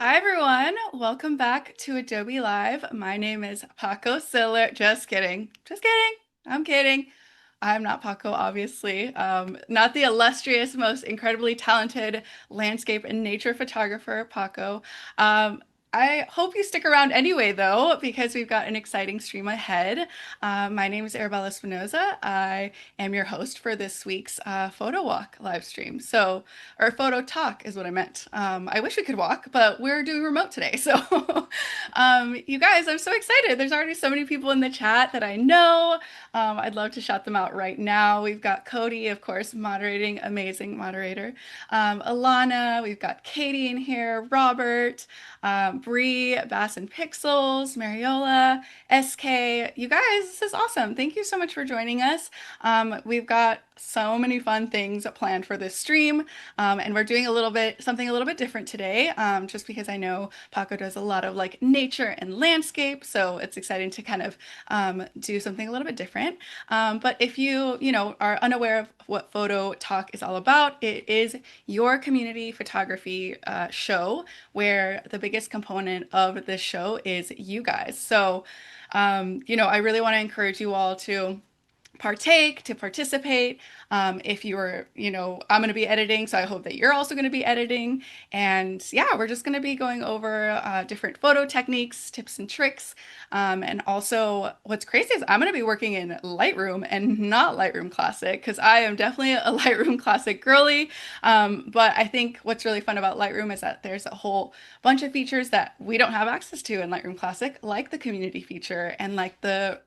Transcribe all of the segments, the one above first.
Hi everyone, welcome back to Adobe Live. My name is Paco Siller. Just kidding. Just kidding. I'm kidding. I'm not Paco, obviously. Not the illustrious, most incredibly talented landscape and nature photographer, Paco. Um, I hope you stick around anyway, though, because we've got an exciting stream ahead. My name is Arabela Espinoza. I am your host for this week's photo walk live stream. Or photo talk is what I meant. I wish we could walk, but we're doing remote today. So, you guys, I'm so excited. There's already so many people in the chat that I know. I'd love to shout them out right now. We've got Cody, of course, moderating, amazing moderator. Alana, we've got Katie in here, Robert, Bree, Bass and Pixels, Mariola, SK. You guys, this is awesome. Thank you so much for joining us. We've got so many fun things planned for this stream. And we're doing something a little bit different today, just because I know Paco does a lot of like nature and landscape. So it's exciting to kind of do something a little bit different. But if you are unaware of what Photo Talk is all about, it is your community photography show where the biggest component of this show is you guys. I really want to encourage you all to participate. If I'm going to be editing, so I hope that you're also going to be editing. And yeah, we're just going to be going over different photo techniques, tips and tricks. And also, what's crazy is I'm going to be working in Lightroom and not Lightroom Classic because I am definitely a Lightroom Classic girly. But I think what's really fun about Lightroom is that there's a whole bunch of features that we don't have access to in Lightroom Classic, like the community feature and like the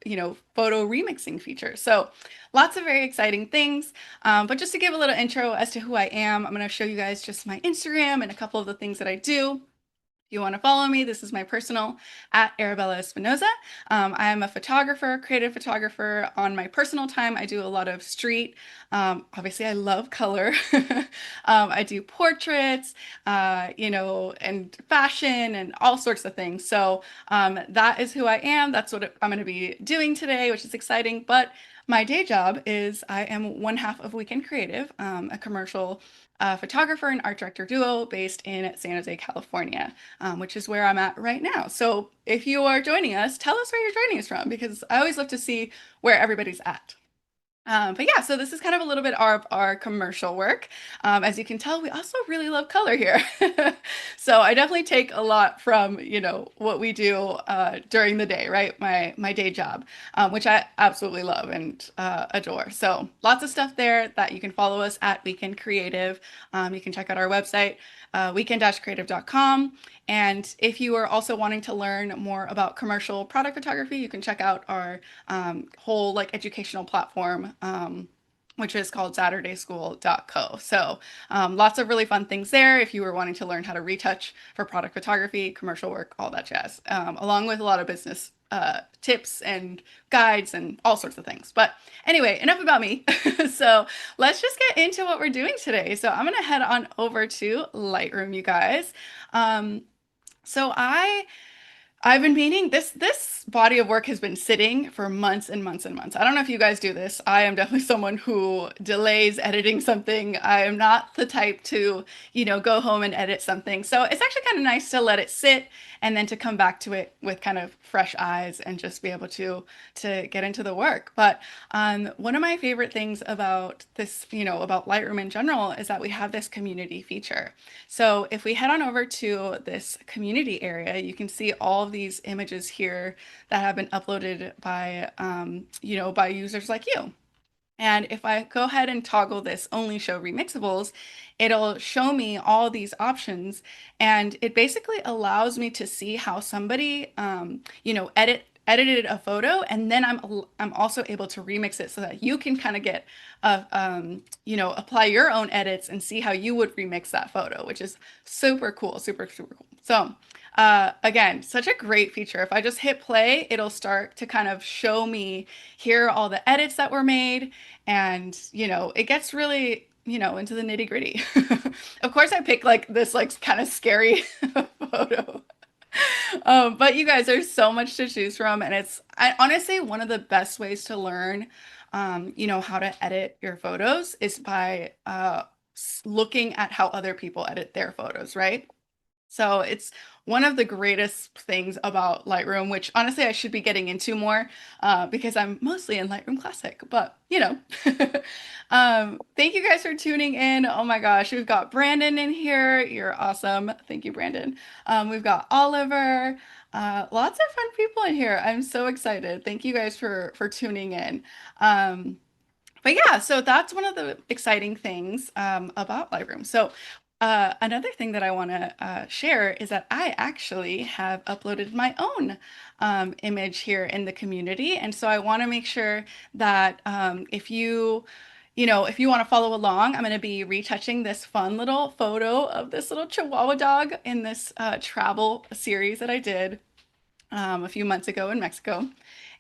photo remixing feature. So lots of very exciting things. But just to give a little intro as to who I am, I'm going to show you guys just my Instagram and a couple of the things that I do. If you want to follow me, this is my personal at Arabela Espinoza. I am a photographer, creative photographer. On my personal time, I do a lot of street. Obviously, I love color. I do portraits, and fashion and all sorts of things. That is who I am. That's what I'm going to be doing today, which is exciting. But my day job is I am one half of Weekend Creative, a commercial photographer and art director duo based in San Jose, California, which is where I'm at right now. So if you are joining us, tell us where you're joining us from because I always love to see where everybody's at. But yeah, so this is kind of a little bit of our commercial work. As you can tell, we also really love color here. So I definitely take a lot from, what we do during the day, right? My day job, which I absolutely love and adore. So lots of stuff there that you can follow us at Weekend Creative. You can check out our website, weekend-creative.com. And if you are also wanting to learn more about commercial product photography, you can check out our whole like educational platform, which is called SaturdaySchool.co. So lots of really fun things there if you were wanting to learn how to retouch for product photography, commercial work, all that jazz, along with a lot of business tips and guides and all sorts of things. But anyway, enough about me. So let's just get into what we're doing today. So I'm going to head on over to Lightroom, you guys. Um, so I've been meaning this body of work has been sitting for months and months and months. I don't know if you guys do this. I am definitely someone who delays editing something. I am not the type to, go home and edit something. So it's actually kind of nice to let it sit and then to come back to it with kind of fresh eyes and just be able to get into the work. But one of my favorite things about this, about Lightroom in general is that we have this community feature. So if we head on over to this community area, you can see all of these images here that have been uploaded by users like you. And if I go ahead and toggle this only show remixables, it'll show me all these options. And it basically allows me to see how somebody, edited a photo. And then I'm also able to remix it so that you can kind of get, apply your own edits and see how you would remix that photo, which is super cool, super, super cool. So again, such a great feature. If I just hit play, it'll start to kind of show me here are all the edits that were made. And, it gets really, into the nitty gritty. Of course, I pick like this like kind of scary photo. But you guys, there's so much to choose from. And honestly, one of the best ways to learn, how to edit your photos is by looking at how other people edit their photos, right? So it's one of the greatest things about Lightroom, which honestly I should be getting into more because I'm mostly in Lightroom Classic, but you know. Thank you guys for tuning in. Oh my gosh, we've got Brandon in here. You're awesome. Thank you, Brandon. We've got Oliver. Lots of fun people in here. I'm so excited. Thank you guys for tuning in. Um, but yeah, so that's one of the exciting things about Lightroom. So another thing that I want to share is that I actually have uploaded my own image here in the community, and so I want to make sure that if if you want to follow along, I'm going to be retouching this fun little photo of this little Chihuahua dog in this travel series that I did a few months ago in Mexico.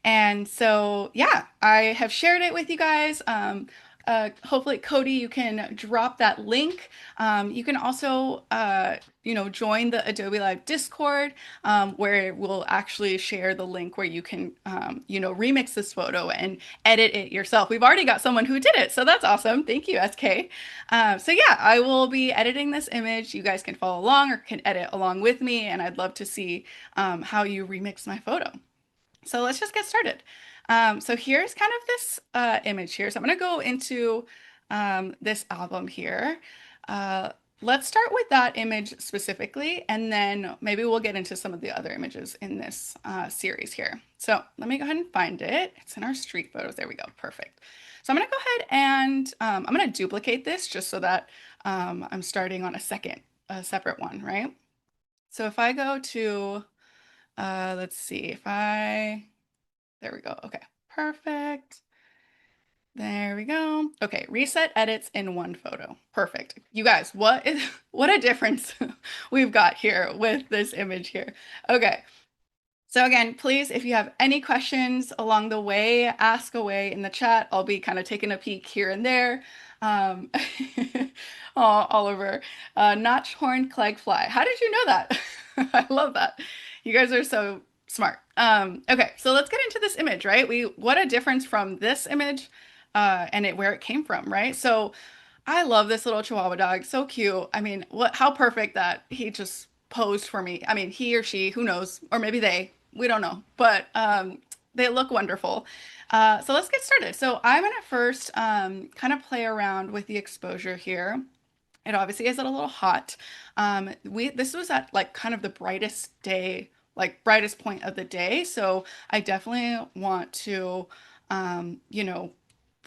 And so, yeah, I have shared it with you guys. Hopefully, Cody, you can drop that link. You can also, join the Adobe Live Discord, where we'll actually share the link where you can, remix this photo and edit it yourself. We've already got someone who did it, so that's awesome. Thank you, SK. So yeah, I will be editing this image. You guys can follow along or can edit along with me, and I'd love to see how you remix my photo. So let's just get started. So here's kind of this image here. So I'm going to go into this album here. Uh, let's start with that image specifically, and then maybe we'll get into some of the other images in this series here. So let me go ahead and find it. It's in our street photos. There we go. Perfect. So I'm going to go ahead and I'm going to duplicate this just so that I'm starting on a separate one, right? So if I go to let's see if there we go. Okay, perfect. There we go. Okay, reset edits in one photo. Perfect. You guys, what a difference we've got here with this image here. Okay. So again, please, if you have any questions along the way, ask away in the chat. I'll be kind of taking a peek here and there. Um, oh, Oliver, notch horn clegg fly. How did you know that? I love that. You guys are so smart. Okay, so let's get into this image, right? What a difference from this image and where it came from, right? So I love this little Chihuahua dog. So cute. I mean, how perfect that he just posed for me. I mean, he or she, who knows, or maybe they, we don't know, but they look wonderful. So let's get started. So I'm gonna first kind of play around with the exposure here. It obviously is a little hot. This was at like kind of the brightest day, like brightest point of the day. So I definitely want to,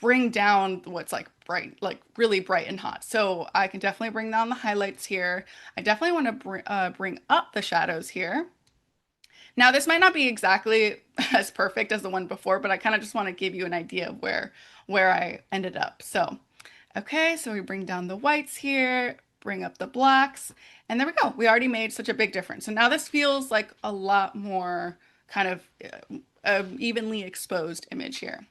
bring down what's like bright, like really bright and hot. So I can definitely bring down the highlights here. I definitely want to bring up the shadows here. Now, this might not be exactly as perfect as the one before, but I kind of just want to give you an idea of where I ended up. So, okay, so we bring down the whites here, bring up the blacks, and there we go. We already made such a big difference. So now this feels like a lot more kind of evenly exposed image here.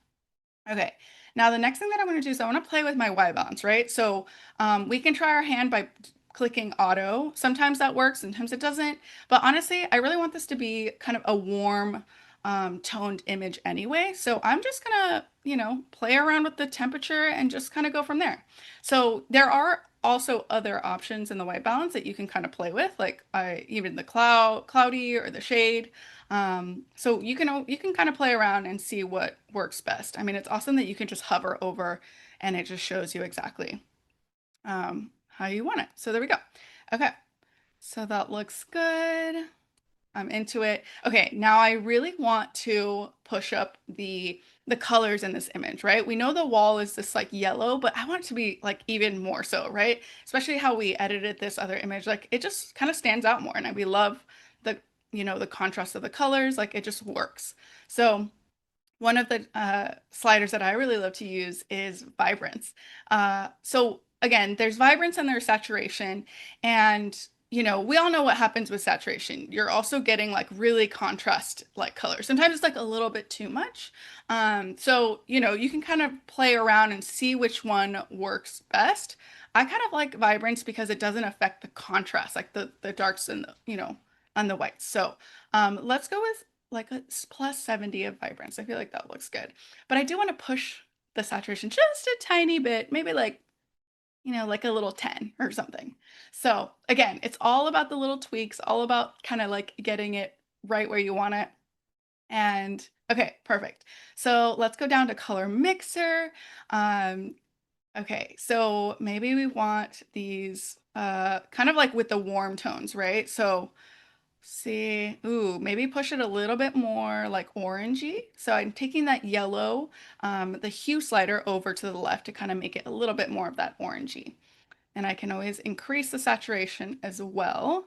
Okay, now the next thing that I want to do is I want to play with my white balance, right? So we can try our hand by clicking auto. Sometimes that works, sometimes it doesn't. But honestly, I really want this to be kind of a warm, toned image anyway. So I'm just gonna, play around with the temperature and just kind of go from there. So there are also other options in the white balance that you can kind of play with, like even the cloudy or the shade. So you can kind of play around and see what works best. I mean, it's awesome that you can just hover over and it just shows you exactly how you want it. So there we go. Okay, so that looks good. I'm into it. Okay, now I really want to push up the colors in this image, right? We know the wall is this like yellow, but I want it to be like even more so, right? Especially how we edited this other image. Like it just kind of stands out more, and we love the the contrast of the colors. Like it just works. So one of the sliders that I really love to use is vibrance. So again, there's vibrance and there's saturation, and we all know what happens with saturation. You're also getting like really contrast like colors. Sometimes it's like a little bit too much. So you can kind of play around and see which one works best. I kind of like vibrance because it doesn't affect the contrast, like the darks and and the whites. So let's go with like a plus 70 of vibrance. I feel like that looks good. But I do want to push the saturation just a tiny bit, maybe like like a little 10 or something. So again, it's all about the little tweaks, all about kind of like getting it right where you want it. And okay, perfect. So let's go down to color mixer. Um, okay, so maybe we want these kind of like with the warm tones, right? So see, ooh, maybe push it a little bit more like orangey. So I'm taking that yellow, the hue slider over to the left to kind of make it a little bit more of that orangey. And I can always increase the saturation as well.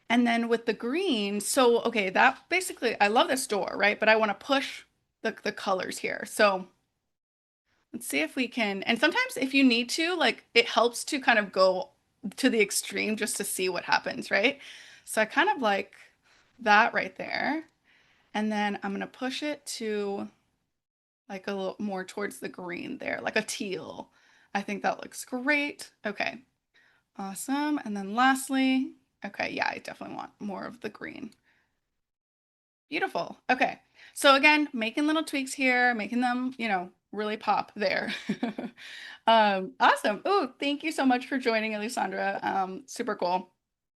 And then with the green, so okay, that basically, I love this door, right? But I want to push the colors here. So let's see if we can, and sometimes if you need to, like it helps to kind of go to the extreme just to see what happens, right? So I kind of like that right there. And then I'm gonna push it to like a little more towards the green there, like a teal. I think that looks great. Okay, awesome. And then lastly, okay, yeah, I definitely want more of the green. Beautiful. Okay. So again, making little tweaks here, making them, really pop there. Awesome. Oh, thank you so much for joining, Alessandra. Super cool.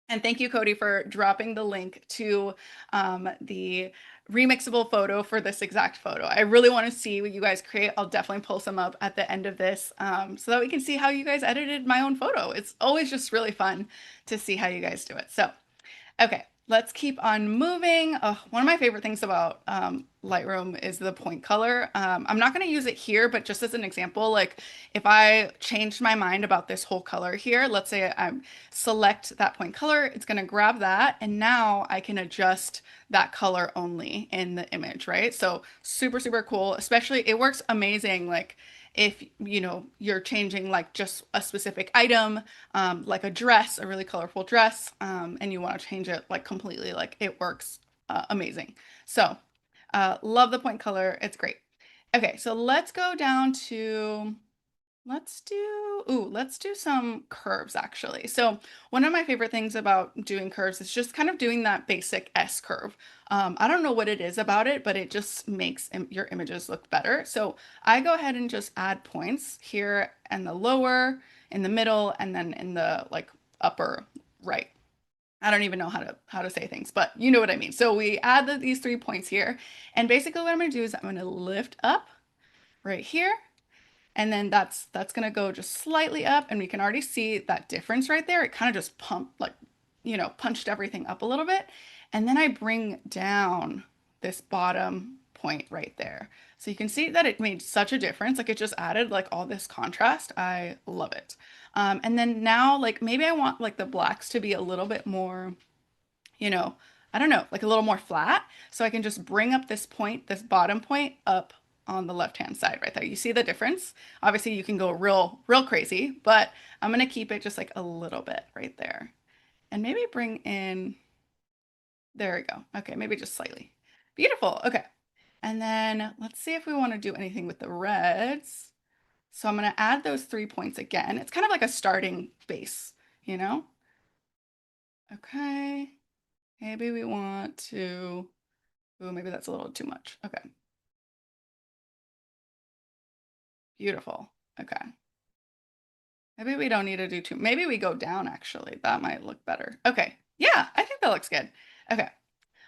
And thank you, Cody, for dropping the link to the remixable photo for this exact photo. I really want to see what you guys create. I'll definitely pull some up at the end of this so that we can see how you guys edited my own photo. It's always just really fun to see how you guys do it. So okay, let's keep on moving. Oh, one of my favorite things about Lightroom is the point color. I'm not going to use it here, but just as an example, like if I changed my mind about this whole color here, let's say I select that point color, it's going to grab that, and now I can adjust that color only in the image, right? So super, super cool. Especially, it works amazing. Like if you're changing like just a specific item, like a dress, a really colorful dress, and you want to change it like completely, like it works amazing. So love the point color. It's great. Okay, so let's go down to let's do some curves actually. So one of my favorite things about doing curves is just kind of doing that basic S curve. I don't know what it is about it, but it just makes your images look better. So I go ahead and just add points here and the lower, in the middle, and then in the like upper right. I don't even know how to say things, but you know what I mean. So we add these 3 points here, and basically what I'm going to do is I'm going to lift up right here, and then that's gonna go just slightly up, and we can already see that difference right there. It kind of just pumped, like, punched everything up a little bit. And then I bring down this bottom point right there. So you can see that it made such a difference. Like it just added like all this contrast. I love it. And then now, like maybe I want like the blacks to be a little bit more, you know, I don't know, like a little more flat. So I can just bring up this point, this bottom point up on the left-hand side right there. You see the difference? Obviously you can go real, real crazy, but I'm gonna keep it just like a little bit right there. And maybe bring in, there we go. Okay, maybe just slightly. Beautiful, okay. And then let's see if we wanna do anything with the reds. So I'm gonna add those 3 points again. It's kind of like a starting base, you know? Okay, maybe we want to, ooh, maybe that's a little too much. Okay, beautiful. Okay. Maybe we don't need to do two. Maybe we go down actually. That might look better. Okay. Yeah, I think that looks good. Okay.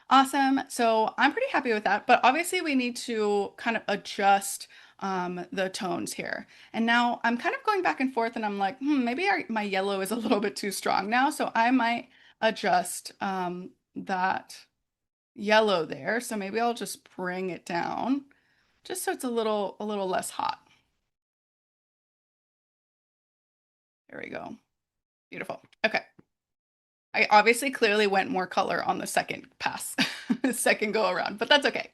Awesome. So I'm pretty happy with that, but obviously we need to kind of adjust the tones here. And now I'm kind of going back and forth and I'm like, maybe my yellow is a little bit too strong now. So I might adjust that yellow there. So maybe I'll just bring it down just so it's a little less hot. There we go. Beautiful. Okay. I obviously clearly went more color on the second pass, second go around, but that's okay.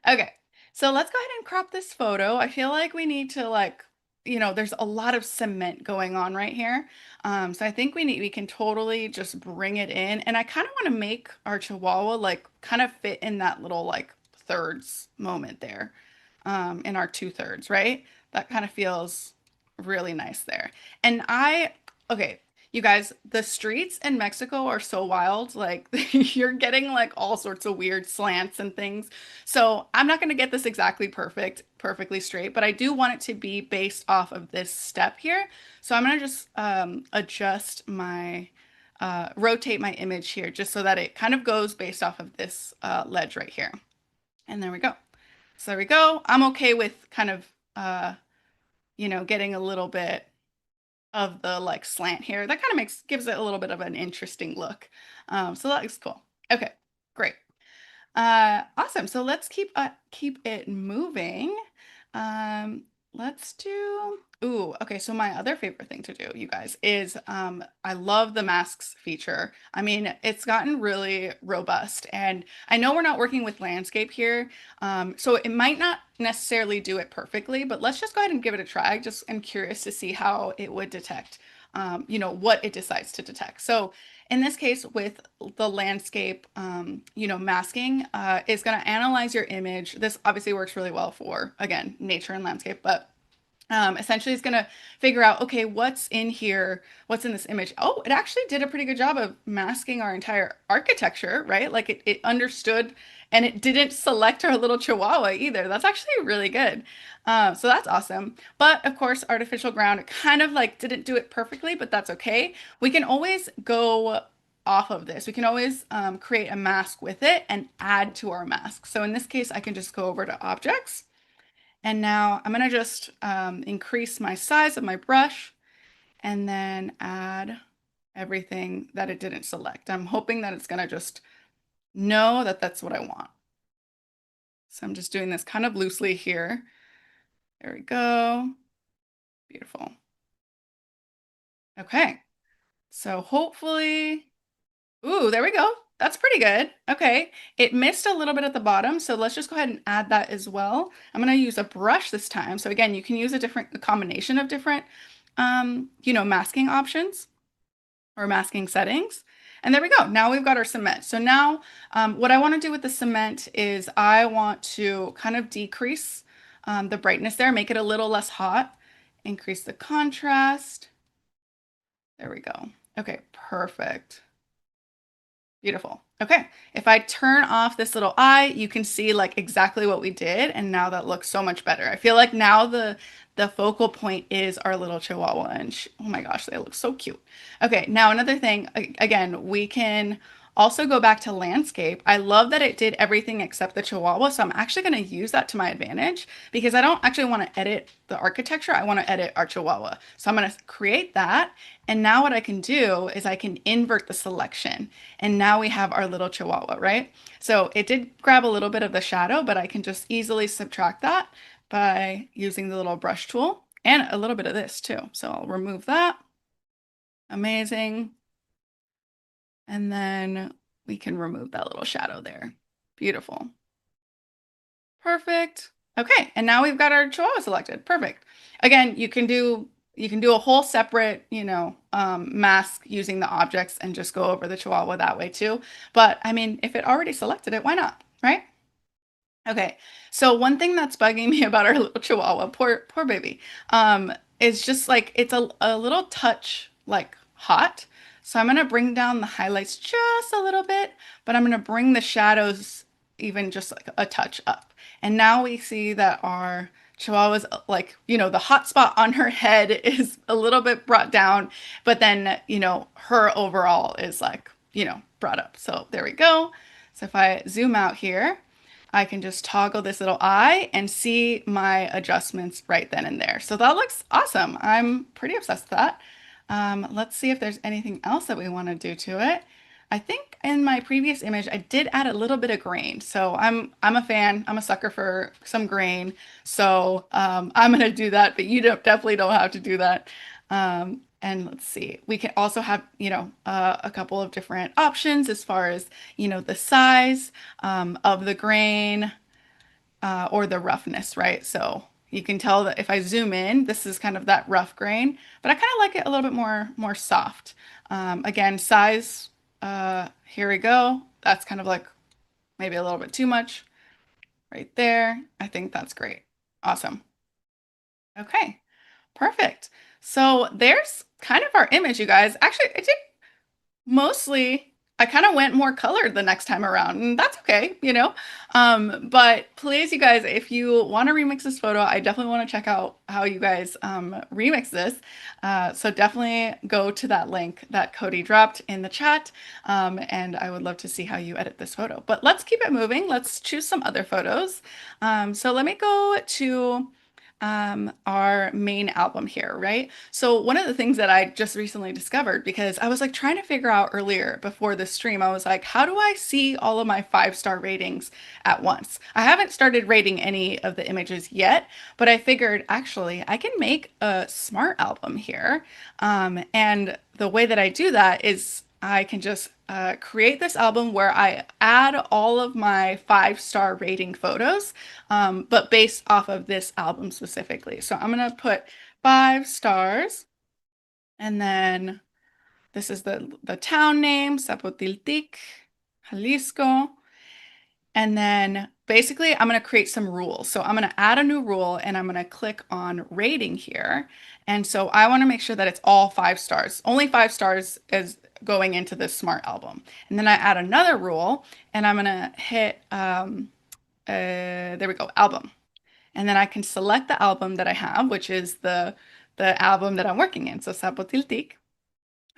Okay. So let's go ahead and crop this photo. I feel like we need to like, there's a lot of cement going on right here. So I think we can totally just bring it in. And I kind of want to make our Chihuahua like kind of fit in that little like thirds moment there, in our 2/3, right? That kind of feels really nice there. And okay, You guys, the streets in Mexico are so wild. Like you're getting like all sorts of weird slants and things. So I'm not going to get this exactly perfect, perfectly straight, but I do want it to be based off of this step here. So I'm going to just adjust my, rotate my image here just so that it kind of goes based off of this ledge right here. And there we go. So there we go. I'm okay with kind of, getting a little bit of the like slant here. That kind of gives it a little bit of an interesting look. So that looks cool. Okay, great. Awesome. So let's keep it moving. Um, let's do. Ooh, okay. So my other favorite thing to do, you guys, is I love the masks feature. I mean, it's gotten really robust, and I know we're not working with landscape here, so it might not necessarily do it perfectly, but let's just go ahead and give it a try. Just I'm curious to see how it would detect, what it decides to detect. So in this case, with the landscape, masking, is going to analyze your image. This obviously works really well for, again, nature and landscape, but essentially it's going to figure out, okay, what's in here, what's in this image. Oh, it actually did a pretty good job of masking our entire architecture, right? Like it understood and it didn't select our little chihuahua either. That's actually really good. So that's awesome. But of course, artificial ground, it kind of like didn't do it perfectly, but that's okay. We can always go off of this. We can always create a mask with it and add to our mask. So in this case, I can just go over to objects. And now I'm going to just increase my size of my brush and then add everything that it didn't select. I'm hoping that it's going to just know that that's what I want. So I'm just doing this kind of loosely here. There we go. Beautiful. Okay. So hopefully, ooh, there we go. That's pretty good. Okay. It missed a little bit at the bottom, so let's just go ahead and add that as well. I'm going to use a brush this time. So again, you can use a combination of different, masking options or masking settings. And there we go. Now we've got our cement. So now what I want to do with the cement is I want to kind of decrease the brightness there, make it a little less hot, increase the contrast. There we go. Okay, perfect. Beautiful. Okay. If I turn off this little eye, you can see like exactly what we did. And now that looks so much better. I feel like now the focal point is our little chihuahua and oh my gosh, they look so cute. Okay. Now another thing, again, we can also go back to landscape. I love that it did everything except the chihuahua. So I'm actually going to use that to my advantage because I don't actually want to edit the architecture. I want to edit our chihuahua. So I'm going to create that. And now what I can do is I can invert the selection. And now we have our little chihuahua, right? So it did grab a little bit of the shadow, but I can just easily subtract that by using the little brush tool and a little bit of this too. So I'll remove that. Amazing. And then we can remove that little shadow there. Beautiful. Perfect. Okay, and now we've got our chihuahua selected. Perfect. Again, you can do a whole separate, mask using the objects and just go over the chihuahua that way too. But I mean, if it already selected it, why not, right? Okay, so one thing that's bugging me about our little chihuahua, poor baby, is just like it's a little touch like hot. So I'm gonna bring down the highlights just a little bit, but I'm gonna bring the shadows even just like a touch up. And now we see that our chihuahua's like, the hot spot on her head is a little bit brought down, but then, her overall is like, brought up. So there we go. So if I zoom out here, I can just toggle this little eye and see my adjustments right then and there. So that looks awesome. I'm pretty obsessed with that. Let's see if there's anything else that we want to do to it. I think in my previous image, I did add a little bit of grain. So I'm a fan. I'm a sucker for some grain. So I'm gonna do that, but you definitely don't have to do that. And let's see, we can also have, a couple of different options as far as, the size of the grain or the roughness, right? So you can tell that if I zoom in, this is kind of that rough grain, but I kind of like it a little bit more soft. Again, size, here we go. That's kind of like maybe a little bit too much right there. I think that's great. Awesome. Okay, perfect. So there's kind of our image, you guys. Actually, I did mostly, I kind of went more colored the next time around, and that's okay, you know. But please, you guys, if you want to remix this photo, I definitely want to check out how you guys remix this. So definitely go to that link that Cody dropped in the chat, and I would love to see how you edit this photo. But let's keep it moving. Let's choose some other photos. So let me go to our main album here, right? So one of the things that I just recently discovered, because I was like trying to figure out earlier before this stream, I was like, how do I see all of my 5-star ratings at once? I haven't started rating any of the images yet, but I figured actually I can make a smart album here. And the way that I do that is I can just create this album where I add all of my 5-star rating photos, but based off of this album specifically. So I'm gonna put 5 stars, and then this is the town name, Zapotiltic, Jalisco. And then basically I'm going to create some rules. So I'm going to add a new rule and I'm going to click on rating here. And so I want to make sure that it's all 5 stars. Only 5 stars is going into this smart album. And then I add another rule and I'm going to hit, there we go, album. And then I can select the album that I have, which is the album that I'm working in. So Zapotiltic.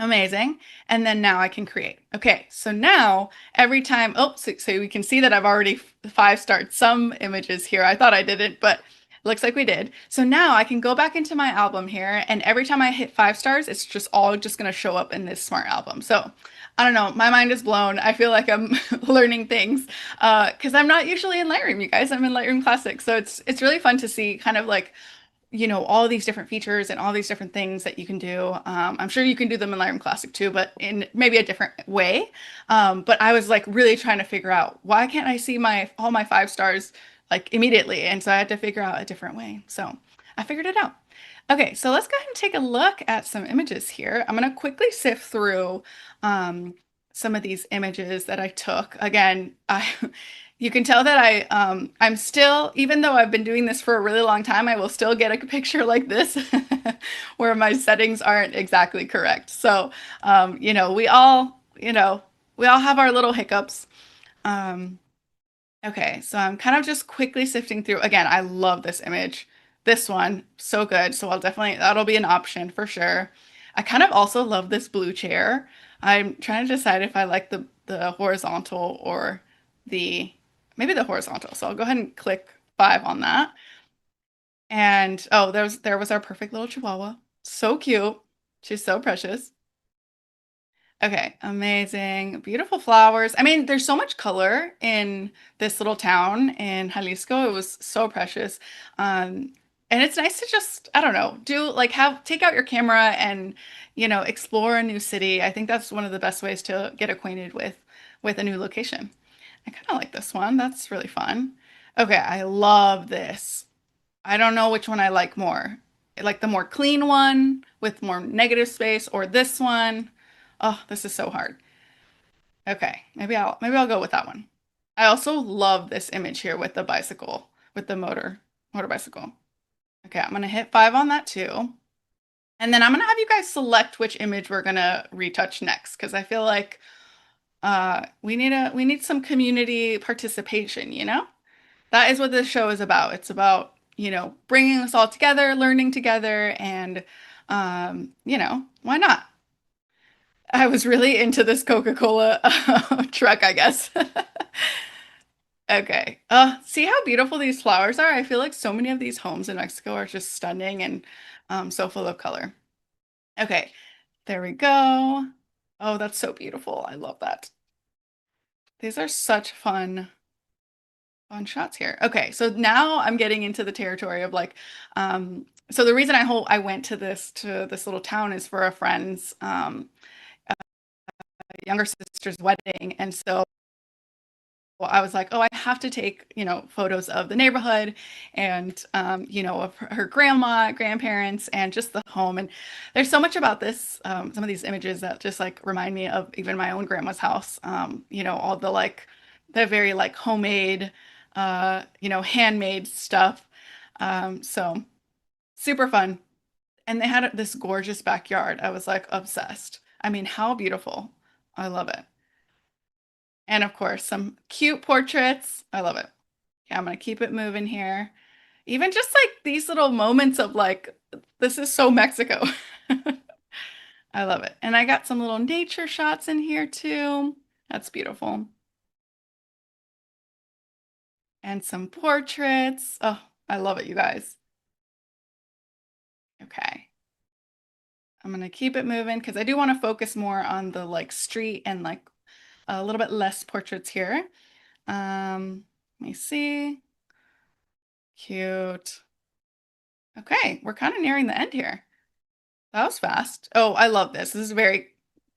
Amazing. And then now I can create. Okay, so now every time, oh, so we can see that I've already 5-starred some images here. I thought I didn't, but looks like we did. So now I can go back into my album here, and every time I hit 5 stars, it's just all just going to show up in this smart album. So I don't know, my mind is blown. I feel like I'm learning things because I'm not usually in Lightroom, you guys. I'm in Lightroom Classic. So it's really fun to see kind of like all these different features and all these different things that you can do. I'm sure you can do them in Lightroom Classic too, but in maybe a different way. But I was like really trying to figure out why can't I see my all my 5 stars like immediately? And so I had to figure out a different way. So I figured it out. Okay, so let's go ahead and take a look at some images here. I'm going to quickly sift through um, some of these images that I took. Again, you can tell that I'm still, even though I've been doing this for a really long time, I will still get a picture like this where my settings aren't exactly correct. So, we all have our little hiccups. Um, Okay, so I'm kind of just quickly sifting through. Again, I love this image. This one, so good. So I'll definitely, that'll be an option for sure. I kind of also love this blue chair. I'm trying to decide if I like the horizontal or the, maybe the horizontal. So I'll go ahead and click 5 on that. And oh, there was our perfect little Chihuahua. So cute. She's so precious. Okay, amazing. Beautiful flowers. I mean, there's so much color in this little town in Jalisco. It was so precious. And it's nice to just, I don't know, do like take out your camera and, explore a new city. I think that's one of the best ways to get acquainted with a new location. I kind of like this one. That's really fun. Okay, I love this. I don't know which one I like more. I like the more clean one with more negative space or this one. Oh, this is so hard. Okay, maybe I'll go with that one. I also love this image here with the bicycle, with the motor bicycle. Okay, I'm gonna hit 5 on that too. And then I'm gonna have you guys select which image we're gonna retouch next because I feel like we need some community participation, you know? That is what this show is about. It's about, bringing us all together, learning together, and why not? I was really into this Coca-Cola truck, I guess. Okay. See how beautiful these flowers are? I feel like so many of these homes in Mexico are just stunning and so full of color. Okay, there we go. Oh, that's so beautiful. I love that. These are such fun shots here. Okay, so now I'm getting into the territory of like, so the reason I went to this little town is for a friend's younger sister's wedding, and so I was like, oh, I have to take, photos of the neighborhood and, of her grandma, grandparents, and just the home. And there's so much about this, some of these images that just like remind me of even my own grandma's house. All the like, the very like homemade, handmade stuff. So super fun. And they had this gorgeous backyard. I was like obsessed. I mean, how beautiful. I love it. And of course, some cute portraits. I love it. Okay, I'm gonna keep it moving here. Even just like these little moments of like, this is so Mexico. I love it. And I got some little nature shots in here too. That's beautiful. And some portraits. Oh, I love it, you guys. Okay. I'm gonna keep it moving because I do want to focus more on the like street and like a little bit less portraits here. Let me see. Cute. Okay, we're kind of nearing the end here. That was fast. Oh, I love this. This is very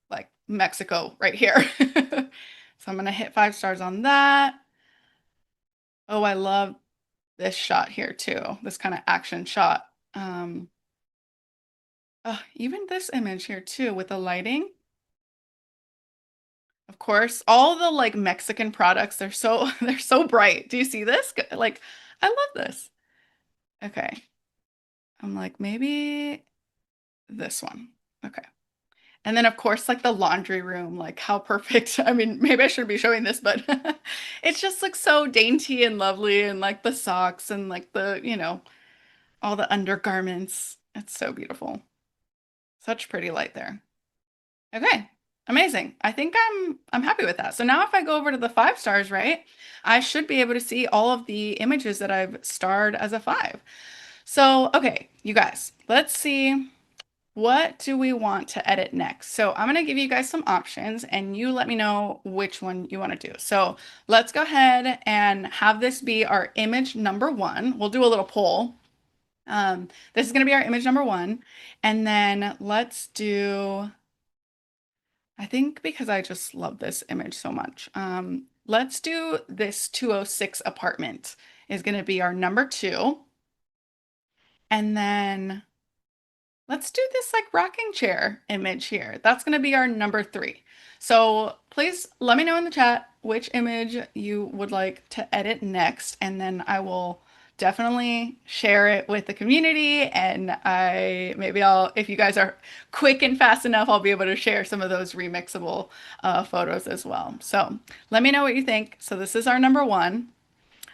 like Mexico right here. So I'm gonna hit 5 stars on that. Oh, I love this shot here too. This kind of action shot. Um, even this image here too with the lighting. Of course, all the like Mexican products, they're so they're so bright. Do you see this? Like, I love this. Okay. I'm like, maybe this one. Okay. And then of course, like the laundry room, like how perfect. I mean, maybe I shouldn't be showing this, but it just looks so dainty and lovely and like the socks and like the all the undergarments. It's so beautiful. Such pretty light there. Okay. Amazing. I think I'm happy with that. So now if I go over to the 5 stars, right, I should be able to see all of the images that I've starred as a 5. So, okay, you guys, let's see. What do we want to edit next? So I'm going to give you guys some options and you let me know which one you want to do. So let's go ahead and have this be our image number one. We'll do a little poll. This is going to be our image number one. And then let's do, I think because I just love this image so much. Let's do this 206 apartment is going to be our number two. And then let's do this like rocking chair image here. That's going to be our number three. So please let me know in the chat which image you would like to edit next, and then I will definitely share it with the community. And maybe I'll, if you guys are quick and fast enough, I'll be able to share some of those remixable photos as well. So let me know what you think. So this is our number one.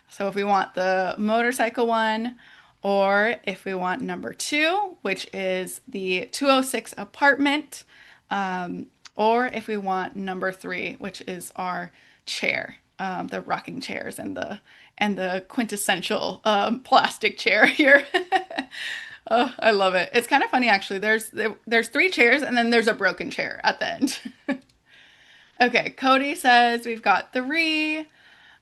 So if we want the motorcycle one, or if we want number two, which is the 206 apartment, um, or if we want number three, which is our chair, the rocking chairs and the quintessential plastic chair here. Oh, I love it. It's kind of funny actually. There's three chairs and then there's a broken chair at the end. Okay, Cody says we've got three.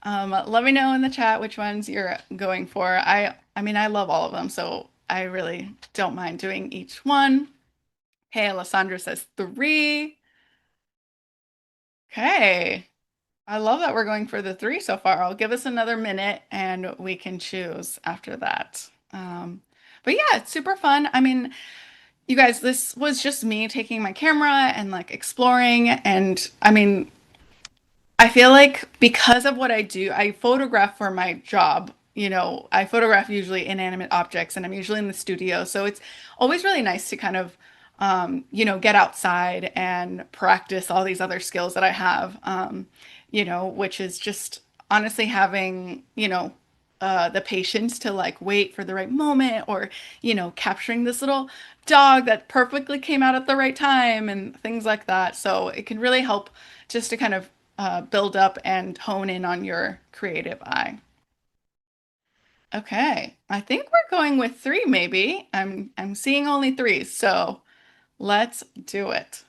Let me know in the chat which ones you're going for. I mean, I love all of them, so I really don't mind doing each one. Okay, Alessandra says three. Okay. I love that we're going for the three so far. I'll give us another minute and we can choose after that. But yeah, it's super fun. I mean, you guys, this was just me taking my camera and like exploring. And I mean, I feel like because of what I do, I photograph for my job. I photograph usually inanimate objects and I'm usually in the studio. So it's always really nice to kind of, get outside and practice all these other skills that I have, which is just honestly having, the patience to like wait for the right moment or, capturing this little dog that perfectly came out at the right time and things like that. So it can really help just to kind of build up and hone in on your creative eye. Okay, I think we're going with three, maybe. I'm seeing only three, so let's do it.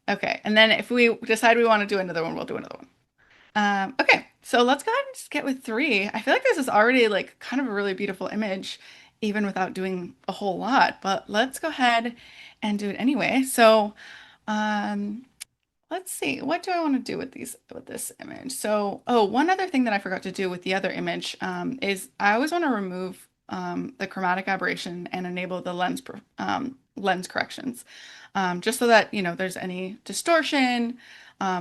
Okay, and then if we decide we want to do another one, we'll do another one. Okay, so let's go ahead and just get with three. I feel like this is already like kind of a really beautiful image, even without doing a whole lot, but let's go ahead and do it anyway. So, um, let's see, what do I want to do with this image? So, oh, one other thing that I forgot to do with the other image is I always want to remove the chromatic aberration and enable the lens corrections, just so that there's any distortion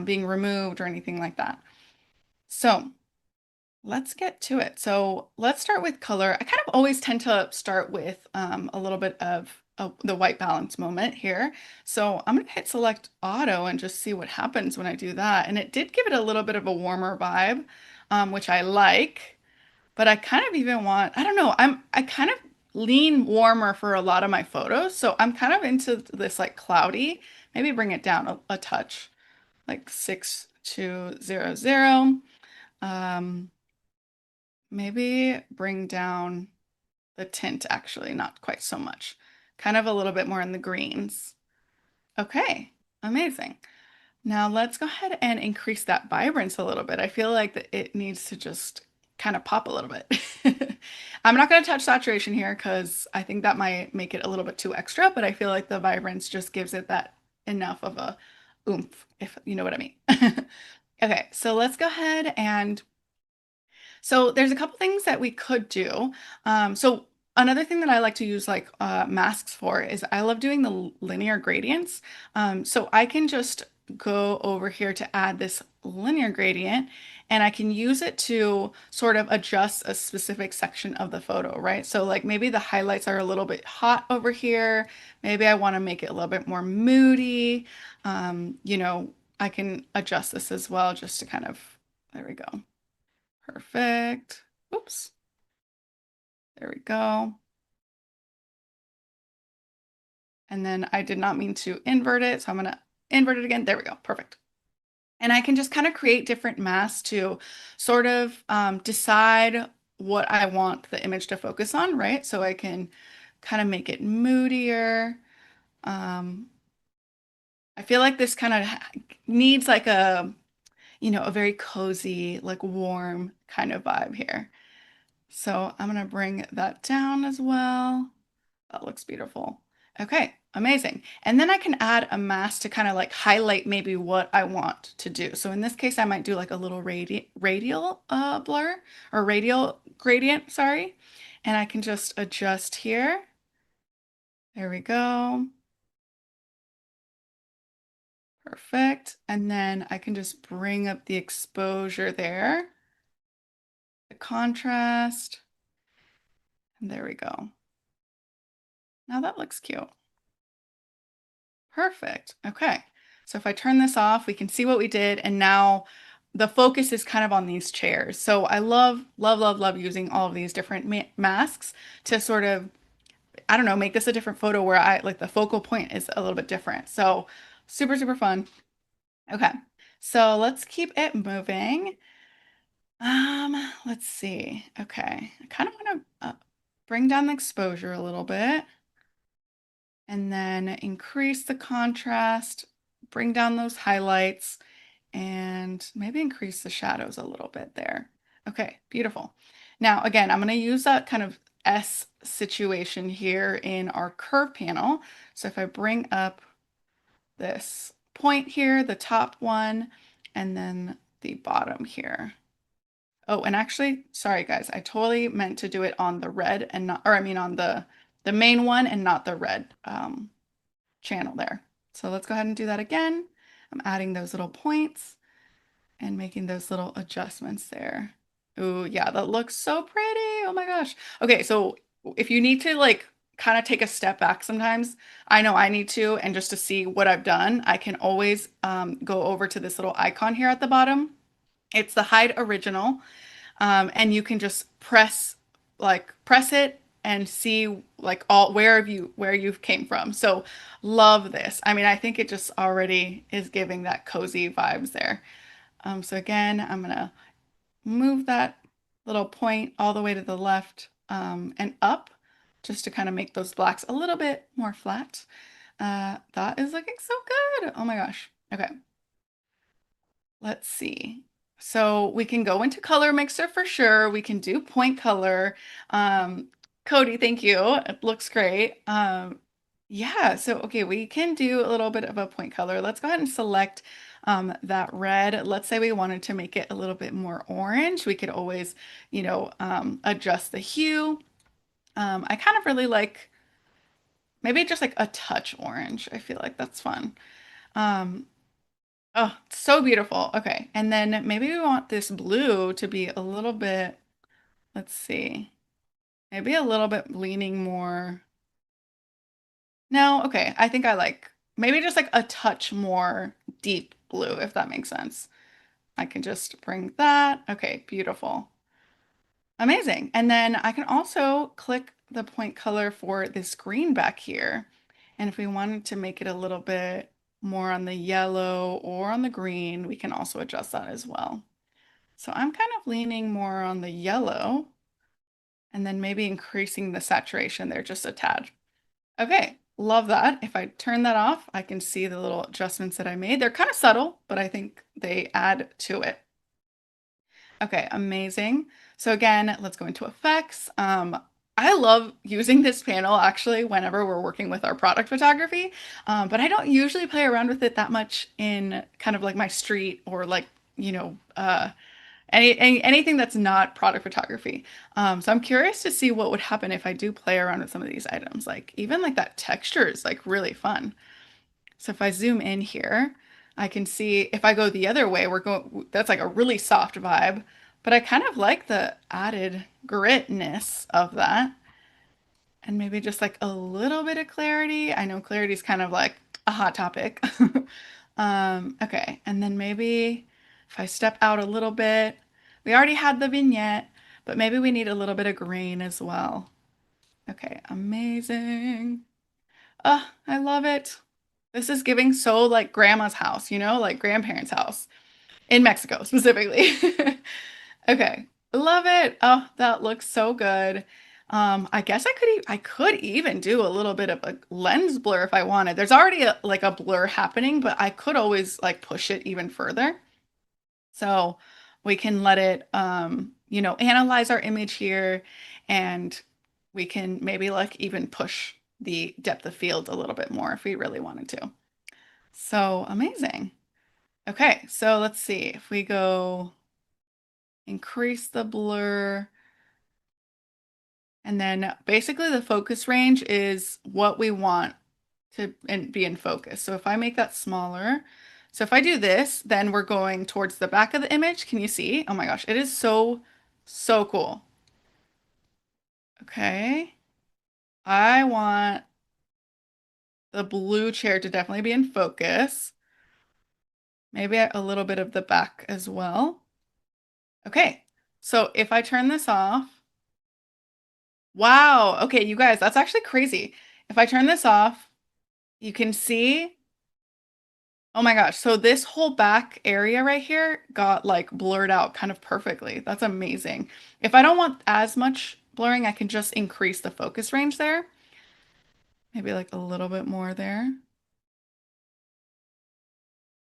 being removed or anything like that. So let's get to it. So let's start with color. I kind of always tend to start with a little bit of the white balance moment here. So I'm going to hit select auto and just see what happens when I do that. And it did give it a little bit of a warmer vibe, which I like. But I kind of even want, I don't know, I kind of lean warmer for a lot of my photos. So I'm kind of into this like cloudy. Maybe bring it down a touch, like 6200. Um, maybe bring down the tint actually, not quite so much. Kind of a little bit more in the greens. Okay, amazing. Now let's go ahead and increase that vibrance a little bit. I feel like that it needs to just kind of pop a little bit. I'm not going to touch saturation here because I think that might make it a little bit too extra, but I feel like the vibrance just gives it that enough of a oomph, if you know what I mean. Okay, so let's go ahead and so there's a couple things that we could do. So another thing that I like to use like masks for is I love doing the linear gradients. So I can just go over here to add this linear gradient and I can use it to sort of adjust a specific section of the photo, right? So like maybe the highlights are a little bit hot over here. Maybe I want to make it a little bit more moody. I can adjust this as well just to kind of, there we go. Perfect. Oops. There we go. And then I did not mean to invert it, so I'm going to invert it again. There we go. Perfect. And I can just kind of create different masks to sort of decide what I want the image to focus on, right? So I can kind of make it moodier. Um, I feel like this kind of needs like a very cozy, like warm kind of vibe here. So I'm going to bring that down as well. That looks beautiful. Okay, amazing. And then I can add a mask to kind of like highlight maybe what I want to do. So in this case, I might do like a little radial blur or radial gradient, sorry. And I can just adjust here. There we go. Perfect. And then I can just bring up the exposure there, the contrast, and there we go. Now that looks cute. Perfect. Okay. So if I turn this off, we can see what we did. And now the focus is kind of on these chairs. So I love, love, love, love using all of these different masks to sort of, I don't know, make this a different photo where I like the focal point is a little bit different. So super, super fun. Okay. So let's keep it moving. Let's see. Okay. I kind of want to bring down the exposure a little bit. And then increase the contrast, bring down those highlights, and maybe increase the shadows a little bit there. Okay, beautiful. Now, again, I'm going to use that kind of S situation here in our curve panel. So if I bring up this point here, the top one, and then the bottom here. Oh, and actually, sorry guys, I totally meant to do it on the red and not, or I mean on the main one and not the red channel there. So let's go ahead and do that again. I'm adding those little points and making those little adjustments there. Ooh, yeah, that looks so pretty. Oh my gosh. Okay, so if you need to like kind of take a step back sometimes, I know I need to, and just to see what I've done, I can always go over to this little icon here at the bottom. It's the hide original. And you can just press it and see like all where you've came from. So love this. I mean, I think it just already is giving that cozy vibes there. So again, I'm gonna move that little point all the way to the left and up just to kind of make those blacks a little bit more flat. That is looking so good. Oh my gosh. Okay. Let's see. So we can go into color mixer for sure. We can do point color. Um, Cody, thank you. It looks great. Yeah, so okay, we can do a little bit of a point color. Let's go ahead and select that red. Let's say we wanted to make it a little bit more orange. We could always, adjust the hue. I kind of really like maybe just like a touch orange. I feel like that's fun. Um, Oh, so beautiful. Okay. And then maybe we want this blue to be a little bit, let's see, maybe a little bit leaning more. No, okay. I think I like maybe just like a touch more deep blue, if that makes sense. I can just bring that. Okay, beautiful. Amazing. And then I can also click the point color for this green back here. And if we wanted to make it a little bit more on the yellow or on the green, we can also adjust that as well. So I'm kind of leaning more on the yellow and then maybe increasing the saturation there just a tad. Okay, love that. If I turn that off, I can see the little adjustments that I made. They're kind of subtle, but I think they add to it. Okay, amazing. So again, let's go into effects. I love using this panel actually whenever we're working with our product photography, but I don't usually play around with it that much in kind of like my street or like, you know, anything that's not product photography. So I'm curious to see what would happen if I do play around with some of these items. Like even like that texture is like really fun. So if I zoom in here, I can see if I go the other way, we're going, that's like a really soft vibe, but I kind of like the added gritness of that. And maybe just like a little bit of clarity. I know clarity is kind of like a hot topic. Okay, and then maybe if I step out a little bit, we already had the vignette, but maybe we need a little bit of green as well. Okay, amazing. Oh, I love it. This is giving so like grandma's house, you know, like grandparents' house in Mexico specifically. Okay, love it. Oh, that looks so good. I guess I could even do a little bit of a lens blur if I wanted. There's already like a blur happening, but I could always like push it even further. So we can let it you know, analyze our image here and we can maybe like even push the depth of field a little bit more if we really wanted to. So amazing. Okay, so let's see if we go increase the blur. And then basically the focus range is what we want to be in focus. So if I make that smaller, so if I do this, then we're going towards the back of the image. Can you see? Oh my gosh, it is so, so cool. Okay. I want the blue chair to definitely be in focus. Maybe a little bit of the back as well. Okay. So if I turn this off, wow. Okay, you guys, that's actually crazy. If I turn this off, you can see, oh my gosh, so this whole back area right here got like blurred out kind of perfectly. That's amazing. If I don't want as much blurring, I can just increase the focus range there. Maybe like a little bit more there.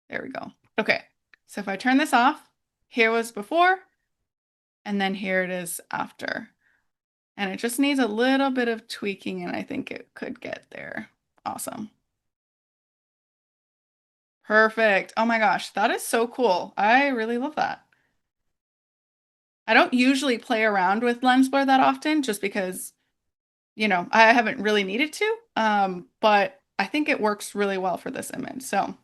There we go. Okay, so if I turn this off, here was before, and then here it is after. And it just needs a little bit of tweaking, and I think it could get there. Awesome. Perfect. Oh my gosh, that is so cool. I really love that. I don't usually play around with lens blur that often just because, you know, I haven't really needed to. But I think it works really well for this image. So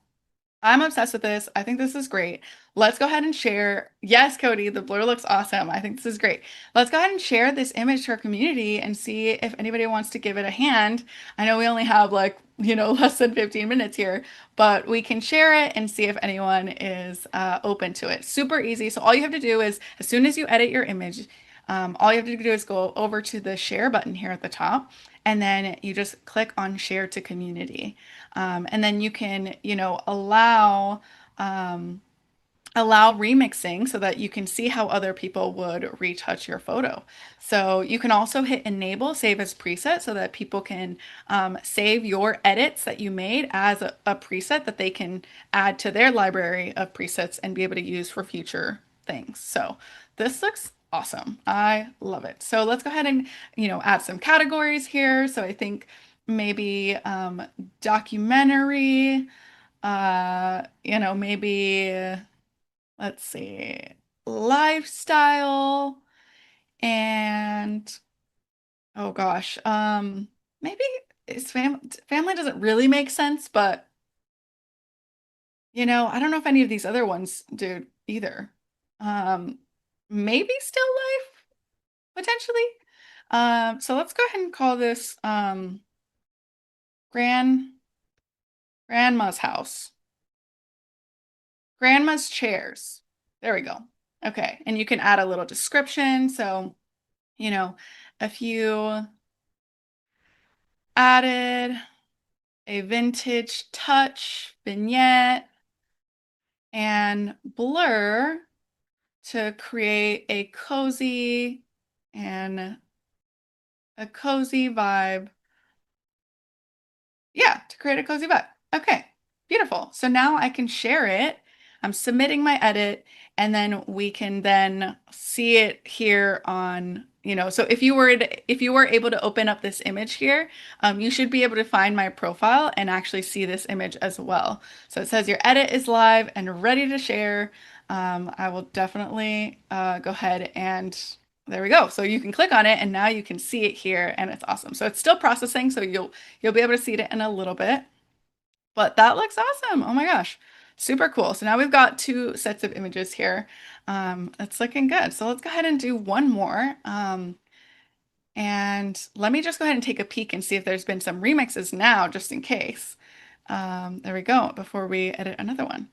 I'm obsessed with this. I think this is great. Let's go ahead and share. Yes, Cody, the blur looks awesome. I think this is great. Let's go ahead and share this image to our community and see if anybody wants to give it a hand. I know we only have like, you know, less than 15 minutes here, but we can share it and see if anyone is open to it. Super easy. So all you have to do is as soon as you edit your image, all you have to do is go over to the share button here at the top, and then you just click on share to community. And then you can, you know, um, allow remixing so that you can see how other people would retouch your photo. So you can also hit enable save as preset so that people can save your edits that you made as a preset that they can add to their library of presets and be able to use for future things. So this looks awesome. I love it. So let's go ahead and, you know, add some categories here. So I think maybe documentary, you know, maybe let's see, lifestyle and oh gosh, maybe it's family doesn't really make sense, but you know, I don't know if any of these other ones do either. Um, maybe still life potentially. So let's go ahead and call this Grand grandma's house. Grandma's chairs. There we go. Okay. And you can add a little description. So, you know, if you added a vintage touch vignette and blur to create and a cozy vibe. Yeah, to create a cozy vibe. Okay, beautiful. So now I can share it. I'm submitting my edit, and then we can then see it here on, so if you were able to open up this image here, you should be able to find my profile and actually see this image as well. So it says your edit is live and ready to share. I will definitely go ahead and there we go. So you can click on it and now you can see it here and it's awesome. So it's still processing, so you'll be able to see it in a little bit. But that looks awesome. Oh my gosh. Super cool. So now we've got two sets of images here. It's looking good. So let's go ahead and do one more. And let me just go ahead and take a peek and see if there's been some remixes now, just in case. There we go, before we edit another one.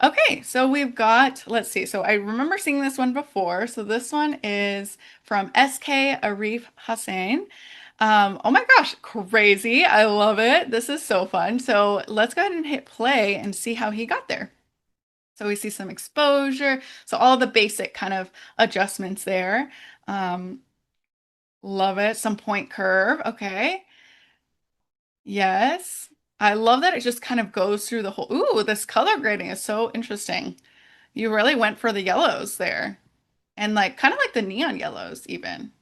Okay, so we've got, let's see, so I remember seeing this one before. So this one is from SK Arif Hussein. Oh my gosh, crazy. I love it. This is so fun. So let's go ahead and hit play and see how he got there. So we see some exposure. So all the basic kind of adjustments there. Um, Love it. Some point curve. Okay. Yes. I love that it just kind of goes through the whole. Ooh, this color grading is so interesting. You really went for the yellows there. And like kind of like the neon yellows even.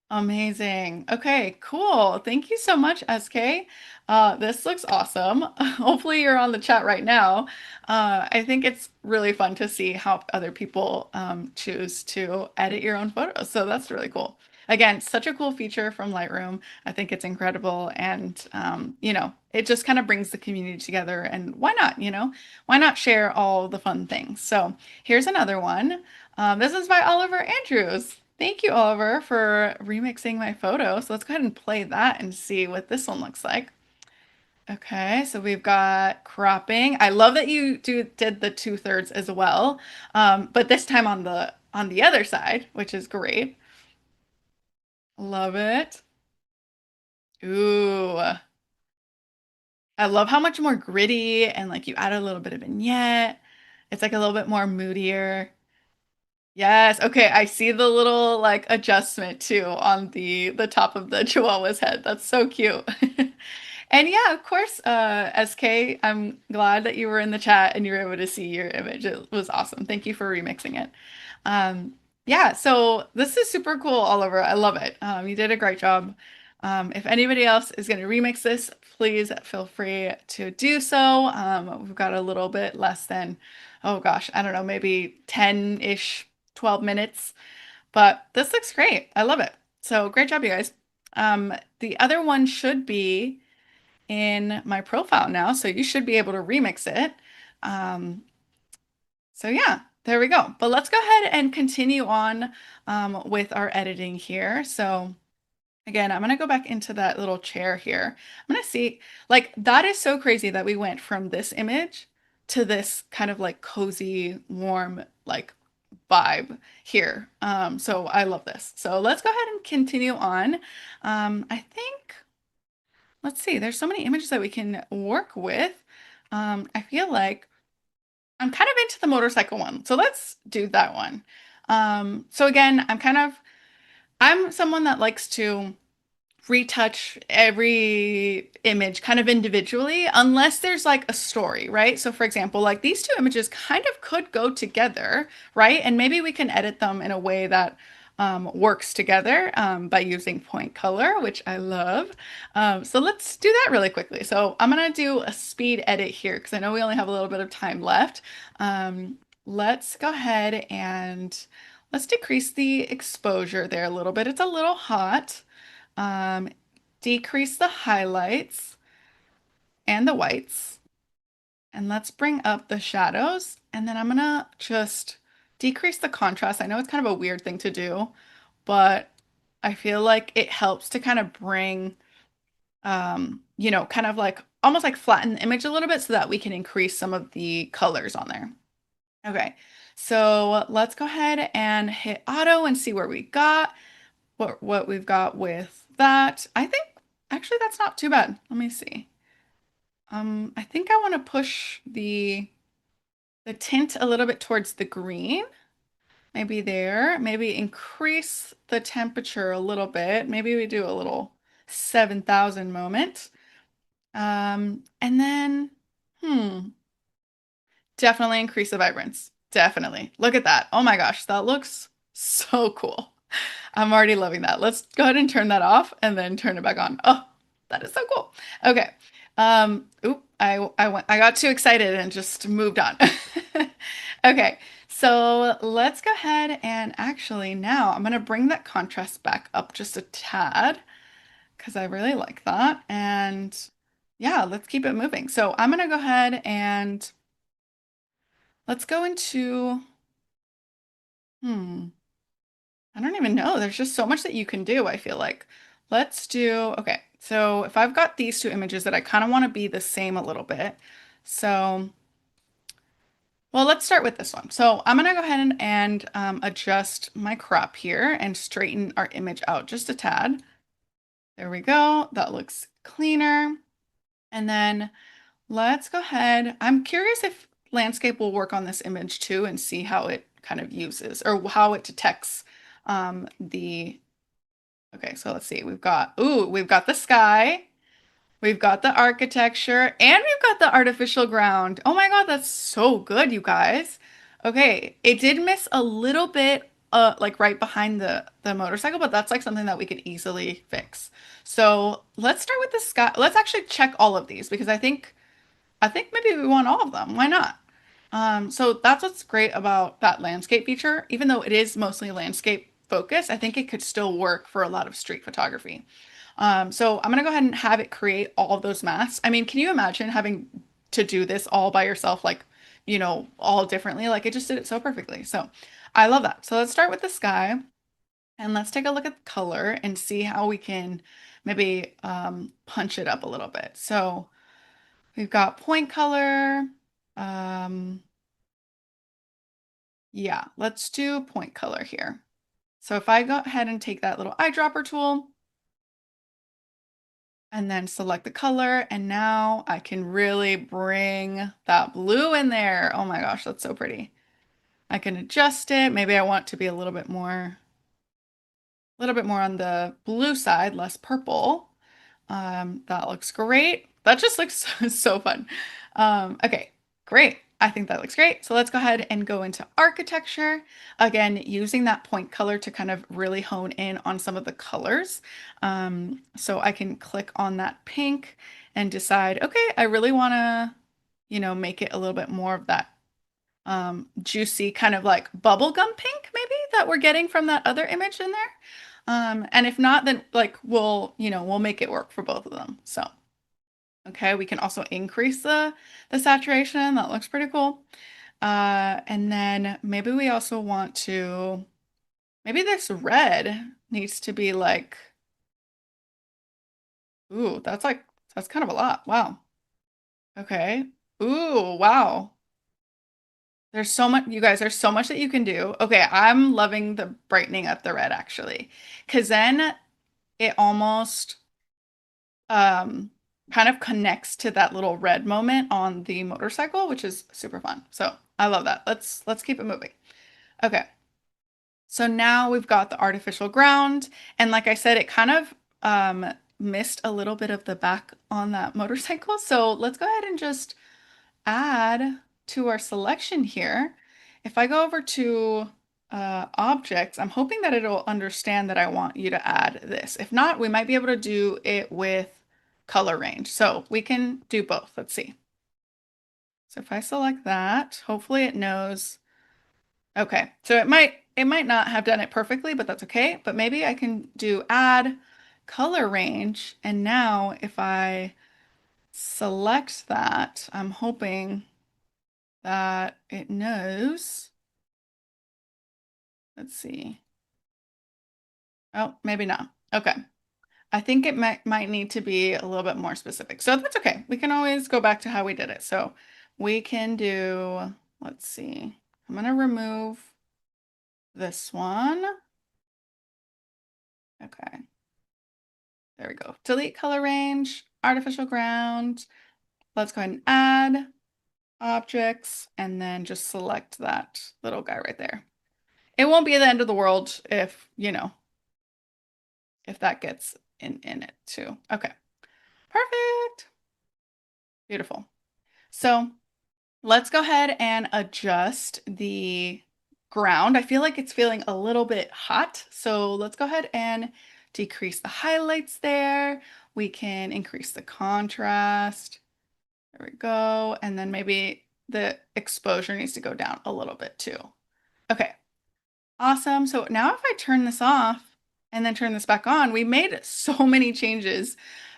Amazing. Okay, cool. Thank you so much, SK. This looks awesome. Hopefully you're on the chat right now. I think it's really fun to see how other people choose to edit your own photos. So that's really cool. Again, such a cool feature from Lightroom. I think it's incredible. And, it just kind of brings the community together. And why not, why not share all the fun things? So here's another one. This is by Oliver Andrews. Thank you, Oliver, for remixing my photo. So let's go ahead and play that and see what this one looks like. Okay, so we've got cropping. I love that you did the 2/3 as well, but this time on the other side, which is great. Love it. Ooh, I love how much more gritty and like you add a little bit of vignette. It's like a little bit more moodier. Yes. Okay. I see the little like adjustment too on the top of the Chihuahua's head. That's so cute. And yeah, of course, SK, I'm glad that you were in the chat and you were able to see your image. It was awesome. Thank you for remixing it. Um, yeah, so this is super cool, Oliver. I love it. You did a great job. If anybody else is going to remix this, please feel free to do so. We've got a little bit less than, oh gosh, I don't know, maybe 10-ish, 12 minutes. But this looks great. I love it. So great job, you guys. The other one should be in my profile now, so you should be able to remix it. So yeah, there we go. But let's go ahead and continue on with our editing here. So again, I'm gonna go back into that little chair here. I'm gonna see, like, that is so crazy that we went from this image to this kind of like cozy, warm, like vibe here. So I love this. So let's go ahead and continue on. I think, let's see, there's so many images that we can work with. I feel like I'm kind of into the motorcycle one. So let's do that one. So again, I'm someone that likes to retouch every image kind of individually, unless there's like a story, right? So for example, like these two images kind of could go together, right? And maybe we can edit them in a way that works together by using point color, which I love. So let's do that really quickly. So I'm gonna do a speed edit here because I know we only have a little bit of time left. Let's go ahead and let's decrease the exposure there a little bit. It's a little hot. Um, Decrease the highlights and the whites. And let's bring up the shadows. And then I'm gonna just decrease the contrast. I know it's kind of a weird thing to do, but I feel like it helps to kind of bring kind of like almost like flatten the image a little bit so that we can increase some of the colors on there. Okay, so let's go ahead and hit auto and see where we got, what we've got with that. I think actually that's not too bad. Let me see. I think I want to push the tint a little bit towards the green. Maybe there. Maybe increase the temperature a little bit. Maybe we do a little 7,000 moment. And then, hmm, definitely increase the vibrance. Definitely. Look at that. Oh my gosh, that looks so cool. I'm already loving that. Let's go ahead and turn that off and then turn it back on. Oh, that is so cool. Okay. I got too excited and just moved on. Okay. So let's go ahead and actually now I'm going to bring that contrast back up just a tad because I really like that. And yeah, let's keep it moving. So I'm going to go ahead and let's go into, hmm, I don't even know. There's just so much that you can do, I feel like. Let's do, okay. So if I've got these two images that I kind of want to be the same a little bit. So, well, let's start with this one. So I'm going to go ahead and adjust my crop here and straighten our image out just a tad. There we go. That looks cleaner. And then let's go ahead. I'm curious if landscape will work on this image too and see how it kind of uses or how it detects the okay, so let's see. We've got the sky, we've got the architecture, and we've got the artificial ground. Oh my God, that's so good, you guys. Okay, it did miss a little bit, like right behind the motorcycle, but that's like something that we could easily fix. So let's start with the sky. Let's actually check all of these because I think maybe we want all of them. Why not? So that's what's great about that landscape feature. Even though it is mostly landscape focused, I think it could still work for a lot of street photography. So I'm gonna go ahead and have it create all of those masks. I mean, can you imagine having to do this all by yourself, like, all differently? Like it just did it so perfectly. So I love that. So let's start with the sky and let's take a look at the color and see how we can maybe punch it up a little bit. So we've got point color. Um, Yeah, let's do point color here. So if I go ahead and take that little eyedropper tool and then select the color, and now I can really bring that blue in there. Oh my gosh, that's so pretty. I can adjust it. Maybe I want to be a little bit more on the blue side, less purple. That looks great. That just looks so fun. Okay, great. I think that looks great. So let's go ahead and go into architecture. Again, using that point color to kind of really hone in on some of the colors. So I can click on that pink and decide, okay, I really want to, make it a little bit more of that juicy kind of like bubblegum pink maybe that we're getting from that other image in there. And if not, then like we'll make it work for both of them. So, okay, we can also increase the saturation. That looks pretty cool. And then maybe we also want to, maybe this red needs to be like, ooh, that's kind of a lot. Wow. Okay. Ooh, wow. There's so much, you guys, there's so much that you can do. Okay, I'm loving the brightening up the red actually, because then it almost um, kind of connects to that little red moment on the motorcycle, which is super fun. So I love that. Let's keep it moving. Okay, so now we've got the artificial ground, and like I said, it kind of missed a little bit of the back on that motorcycle. So let's go ahead and just add to our selection here. If I go over to objects, I'm hoping that it'll understand that I want you to add this. If not, we might be able to do it with color range. So we can do both. Let's see. So if I select that, hopefully it knows. Okay, so it might not have done it perfectly, but that's okay. But maybe I can do add color range. And now if I select that, I'm hoping that it knows. Let's see. Oh, maybe not. Okay. I think it might need to be a little bit more specific. So that's okay. We can always go back to how we did it. So we can do, let's see. I'm gonna remove this one. Okay, there we go. Delete color range, artificial ground. Let's go ahead and add objects and then just select that little guy right there. It won't be the end of the world if, if that gets in it too. Okay, perfect. Beautiful. So let's go ahead and adjust the ground. I feel like it's feeling a little bit hot. So let's go ahead and decrease the highlights there. We can increase the contrast. There we go. And then maybe the exposure needs to go down a little bit too. Okay, awesome. So now if I turn this off and then turn this back on, we made so many changes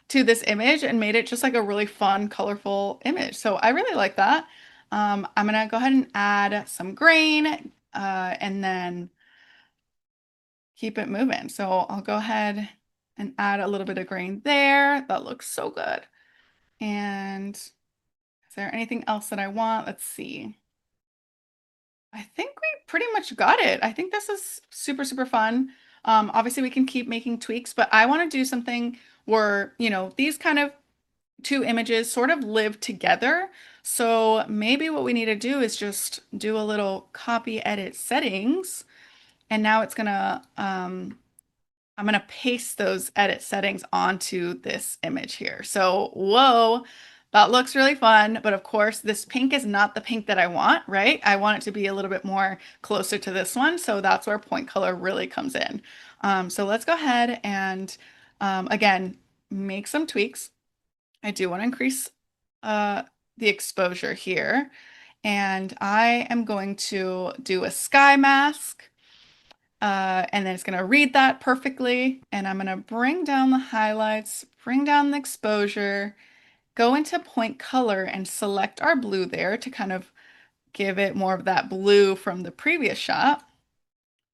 to this image and made it just like a really fun, colorful image. So I really like that. I'm gonna go ahead and add some grain and then keep it moving. So I'll go ahead and add a little bit of grain there. That looks so good. And is there anything else that I want? Let's see. I think we pretty much got it. I think this is super, super fun. Obviously, we can keep making tweaks, but I want to do something where, these kind of two images sort of live together. So maybe what we need to do is just do a little copy edit settings. And now I'm gonna paste those edit settings onto this image here. So, whoa, that looks really fun. But of course, this pink is not the pink that I want, right? I want it to be a little bit more closer to this one. So that's where point color really comes in. So let's go ahead and, again, make some tweaks. I do want to increase uh, the exposure here. And I am going to do a sky mask. And then it's going to read that perfectly. And I'm going to bring down the highlights, bring down the exposure, go into point color and select our blue there to kind of give it more of that blue from the previous shot.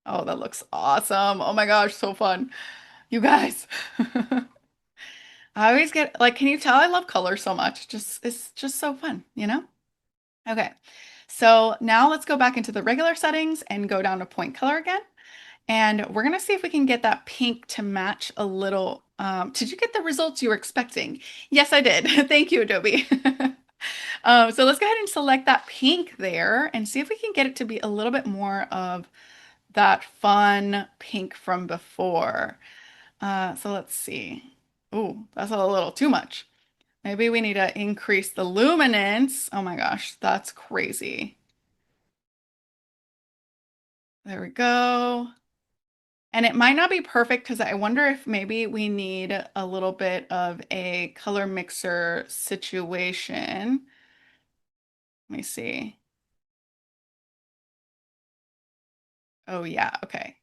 Oh, that looks awesome. Oh my gosh, so fun. You guys. I always get like, can you tell I love color so much? It's just so fun, you know? Okay. So now let's go back into the regular settings and go down to point color again. And we're gonna see if we can get that pink to match a little. Did you get the results you were expecting? Yes, I did. Thank you, Adobe. So let's go ahead and select that pink there and see if we can get it to be a little bit more of that fun pink from before. So let's see. Ooh, that's a little too much. Maybe we need to increase the luminance. Oh my gosh, that's crazy. There we go. And it might not be perfect because I wonder if maybe we need a little bit of a color mixer situation. Let me see. Oh yeah, okay.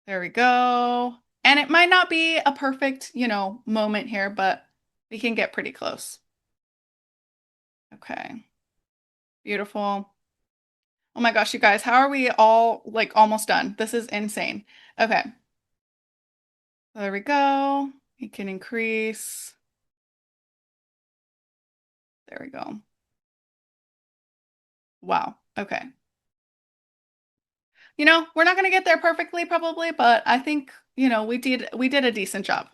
There we go. And it might not be a perfect, moment here, but we can get pretty close. Okay, beautiful. Oh my gosh, you guys, how are we all like almost done? This is insane. Okay, there we go. We can increase. There we go. Wow. Okay. We're not going to get there perfectly probably, but I think, we did a decent job.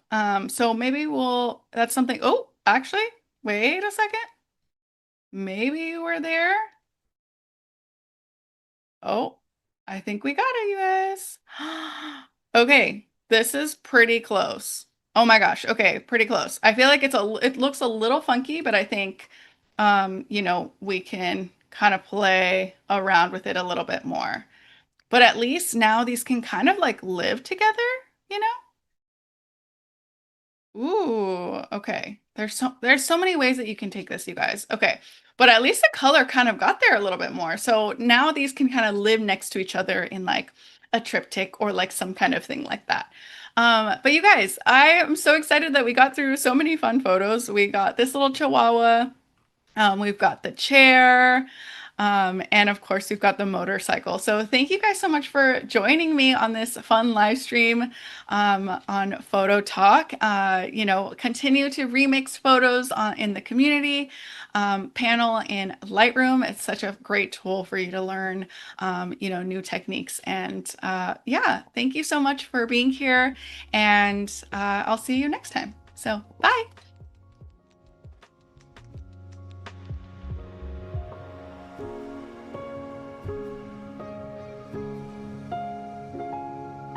So maybe that's something. Oh, actually, wait a second. Maybe we're there. Oh, I think we got it, you guys. Okay, this is pretty close. Oh my gosh. Okay, pretty close. I feel like it looks a little funky, but I think we can kind of play around with it a little bit more. But at least now these can kind of like live together, you know? Ooh, okay. There's so many ways that you can take this, you guys. Okay. But at least the color kind of got there a little bit more. So now these can kind of live next to each other in like a triptych or like some kind of thing like that. But you guys, I am so excited that we got through so many fun photos. We got this little chihuahua. We've got the chair. And of course, we've got the motorcycle. So thank you guys so much for joining me on this fun live stream on Photo Talk. Continue to remix photos in the community panel in Lightroom. It's such a great tool for you to learn, new techniques. And yeah, thank you so much for being here. And I'll see you next time. So bye.